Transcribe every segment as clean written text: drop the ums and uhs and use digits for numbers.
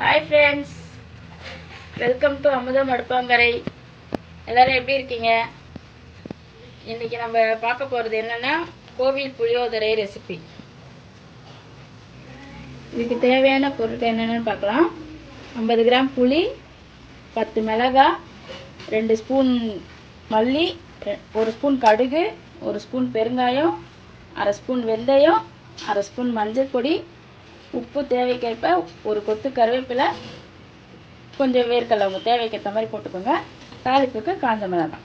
Hi friends, welcome to அமுதம் அடுப்பாங்கரை. எல்லோரும் எப்படி இருக்கீங்க? இன்றைக்கி நம்ம பார்க்க போகிறது என்னென்னா கோவில் புளியோதரை ரெசிபி. இதுக்கு தேவையான பொருட்கள் என்னென்னு பார்க்கலாம். 50 கிராம் புளி, 10 மிளகாய், 2 ஸ்பூன் மல்லி, 1 ஸ்பூன் கடுகு, 1 ஸ்பூன் பெருங்காயம், 1/2 ஸ்பூன் வெந்தயம், 1/2 ஸ்பூன் மஞ்சள் பொடி, உப்பு தேவைக்கேற்ப, ஒரு கொத்து கருவேப்பிலை, கொஞ்சம் வேர்க்கடலை உங்கள் தேவைக்கேற்ற மாதிரி போட்டுக்கோங்க. தாளிப்புக்கு காஞ்ச மிளகாய்.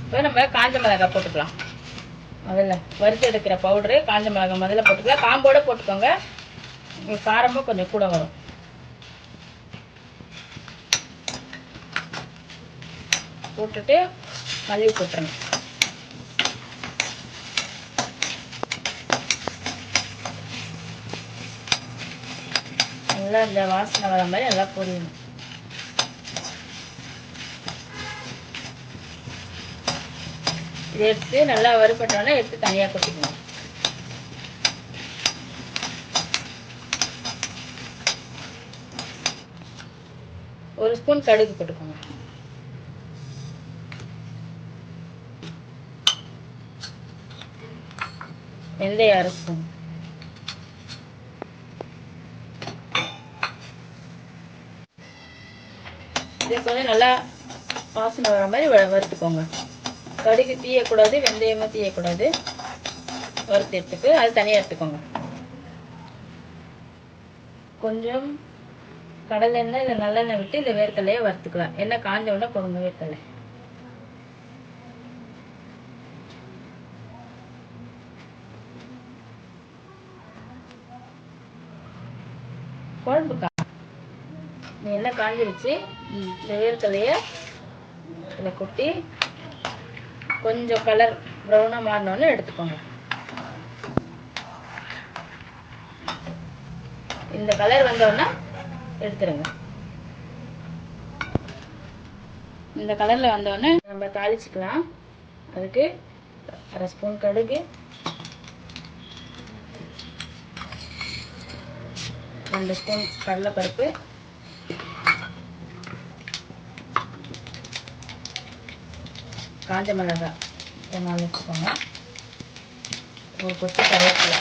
இப்போ நம்ம காஞ்ச மிளகாய் போட்டுக்கலாம். முதல்ல வறுத்து எடுக்கிற பவுடரு காஞ்ச மிளகாய் முதல்ல போட்டுக்கலாம். காம்போடு போட்டுக்கோங்க, உங்களுக்கு காரமும் கொஞ்சம் கூட வரும். போட்டுட்டு மல்லி போட்டுருங்க. நல்லா இந்த வாசனை வர மாதிரி நல்லா பொரியணும். இதை எடுத்து நல்லா வறுபட்டோன்னா எடுத்து தனியாக கொட்டிக்கணும். ஒரு ஸ்பூன் கடுகு போட்டுக்கோங்க. வெந்தயம் 1/2 ஸ்பூன். இதுக்கு வந்து நல்லா வாசனை வர மாதிரி வறுத்துக்கோங்க. கடுகு தீயக்கூடாது, வெந்தயமும் தீயக்கூடாது. வறுத்து எடுத்துட்டு அது தனியாக எடுத்துக்கோங்க. கொஞ்சம் கடலெண்ணெய் இல்லை நல்லெண்ணெய் விட்டு இந்த வேர்க்கடலையை வறுத்துக்கலாம். எண்ணெய் காஞ்ச உடனே போடுங்க வேர்க்கடலை. குழம்புக்கா எண்ணெய் காஞ்சிருச்சு. இந்த வேர்க்கடலையை இதில் கொட்டி கொஞ்சம் கலர் ப்ரௌனாக மாறினோன்னு எடுத்துக்கோங்க. இந்த கலர் வந்தோன்னா எடுத்துருங்க. இந்த கலரில் வந்தோடனே நம்ம தாளிச்சிக்கலாம். அதுக்கு 1/2 ஸ்பூன் கடுகு, 2 ஸ்பூன் கடலைப்பருப்பு, காஞ்ச மிளகாய் 4 வச்சுக்கோங்க, ஒரு கொத்து கருவேப்பிலை,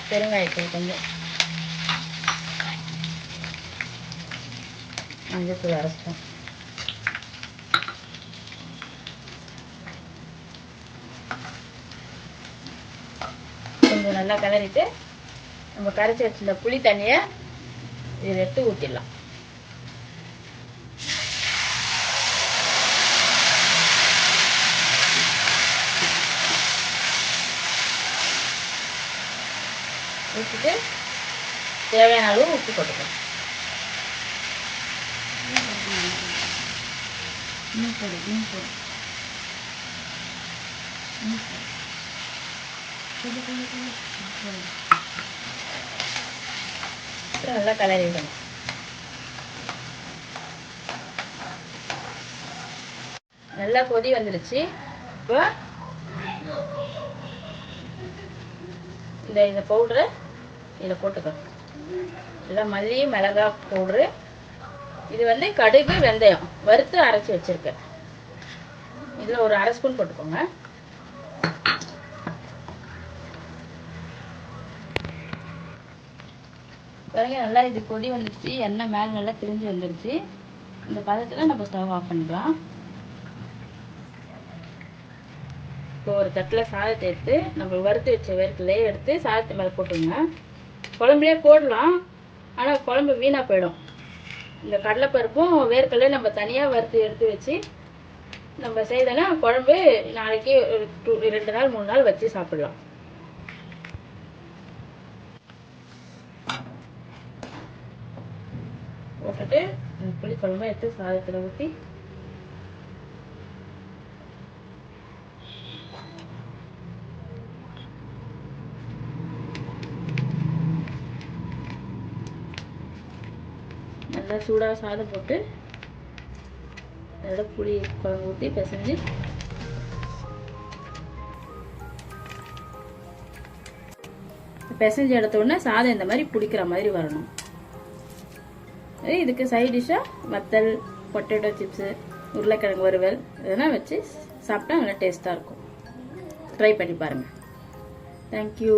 பெருங்காயத்தூள் கொஞ்சம், மஞ்சள் 1/2 ஸ்பூன். கொஞ்சம் நல்லா கிளறிட்டு நம்ம கரைச்சி வச்சிருந்த புளி தண்ணியை இதில் எடுத்து ஊற்றிடலாம். ஊற்றிட்டு தேவையான அளவு உப்பு போட்டுக்கணும். நல்லா கலரி விடணும். நல்லா கொதி வந்துடுச்சு. இப்போ இந்த பவுடரை இதில் போட்டுக்கணும். இல்லை மல்லி மிளகாய் பவுட்ரு. இது வந்து கடுகு வெந்தயம் வறுத்து அரைச்சி வச்சுருக்கேன். இதில் ஒரு 1/2 ஸ்பூன் போட்டுக்கோங்க. பாருங்க, நல்லா இது கொதி வந்துடுச்சு. எண்ணெய் மேலே நல்லா திரிஞ்சு வந்துடுச்சு. இந்த பதத்தில் நம்ம ஸ்டவ் ஆஃப் பண்ணிக்கலாம். இப்போ ஒரு தட்டில் சாதத்தை எடுத்து நம்ம வறுத்து வச்ச வேர்க்கடலையே எடுத்து சாதத்து மேலே போட்டுங்க. குழம்புலேயே போடலாம், ஆனால் குழம்பு வீணாக போயிடும். இந்த கடலைப்பருப்பும் வேர்க்கடலையும் நம்ம தனியாக வறுத்து எடுத்து வச்சு நம்ம செய்தோன்னா குழம்பு நாளைக்கு 2 நாள் 3 நாள் வச்சு சாப்பிடலாம். போட்டுட்டு புளி குழம்பு எடுத்து சாதத்தில் ஊற்றி நல்லா சூடாக சாதம் போட்டு அதோட புளி குழம்பு ஊற்றி பிசைஞ்சு பிசைஞ்சு எடுத்த உடனே சாதம் இந்த மாதிரி பிடிக்கிற மாதிரி வரணும். இதுக்கு சைட் டிஷ்ஷாக வத்தல், பொட்டேட்டோ சிப்ஸு, உருளைக்கிழங்கு வறுவல் இதெல்லாம் வச்சு சாப்பிட்டா நல்லா டேஸ்ட்டாக இருக்கும். ட்ரை பண்ணி பாருங்கள். தேங்க்யூ.